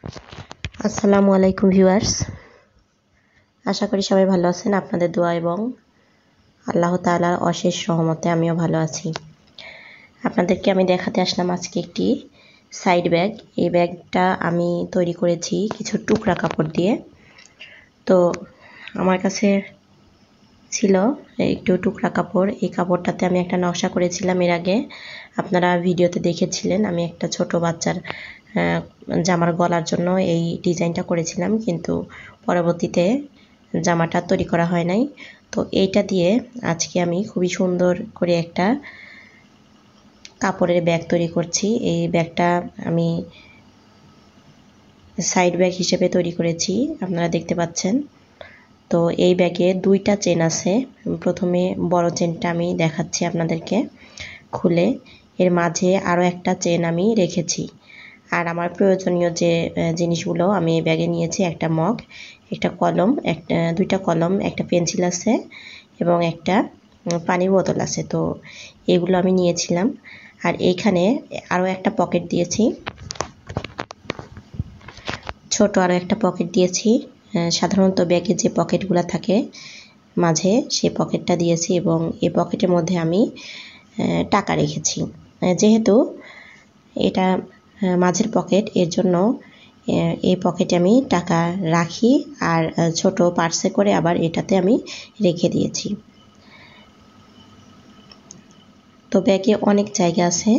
আসসালামু আলাইকুম ভিউয়ার্স, আশা করি সবাই ভালো আছেন। আপনাদের দোয়া এবং আল্লাহ তাআলার অশেষ রহমতে আমিও ভালো আছি। আপনাদেরকে আমি দেখাতে আসলাম আজকে একটি সাইড ব্যাগ। এই ব্যাগটা আমি তৈরি করেছি কিছু টুকরা কাপড় দিয়ে। তো আমার কাছে ছিল একটু টুকরা কাপড়। এই কাপড়টাতে আমি একটা নকশা করেছিলাম এর আগে, আপনারা ভিডিওতে দেখেছিলেন। আমি একটা ছোট বাচ্চার জামার গলার জন্য এই ডিজাইনটা করেছিলাম, কিন্তু পরবর্তীতে জামাটা তৈরি করা হয় নাই। তো এইটা দিয়ে আজকে আমি খুবই সুন্দর করে একটা কাপড়ের ব্যাগ তৈরি করছি। এই ব্যাগটা আমি সাইড ব্যাগ হিসেবে তৈরি করেছি, আপনারা দেখতে পাচ্ছেন। তো এই ব্যাগে দুইটা চেন আছে। প্রথমে বড় চেনটা আমি দেখাচ্ছি আপনাদেরকে খুলে। এর মাঝে আরও একটা চেন আমি রেখেছি। আর আমার প্রয়োজনীয় যে জিনিসগুলো আমি এই ব্যাগে নিয়েছি, একটা মগ, একটা কলম, দুইটা কলম, একটা পেন্সিল আছে এবং একটা পানির বোতল আছে। তো এগুলো আমি নিয়েছিলাম। আর এইখানে আরও একটা পকেট দিয়েছি, ছোট আরও একটা পকেট দিয়েছি। সাধারণত ব্যাগে যে পকেটগুলো থাকে মাঝে, সেই পকেটটা দিয়েছি এবং এই পকেটের মধ্যে আমি টাকা রেখেছি। যেহেতু এটা মাঝের পকেট, এর জন্য এই পকেটে আমি টাকা রাখি আর ছোট পার্সে করে আবার এটাতে আমি রেখে দিয়েছি। তো ব্যাগে অনেক জায়গা আছে,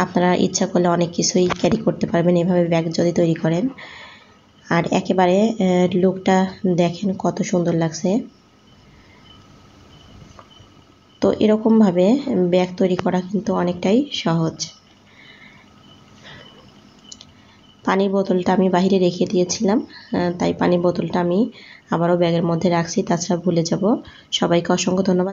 আপনারা ইচ্ছা করলে অনেক কিছুই ক্যারি করতে পারবেন এভাবে ব্যাগ যদি তৈরি করেন। আর একেবারে লুকটা দেখেন কত সুন্দর লাগছে। তো এরকমভাবে ব্যাগ তৈরি করা কিন্তু অনেকটাই সহজ। পানির বোতলটা আমি বাইরে রেখে দিয়েছিলাম, তাই পানির বোতলটা আমি আবারও ব্যাগের মধ্যে রাখছি, তাছাড়া ভুলে যাব। সবাইকে অসংখ্য ধন্যবাদ।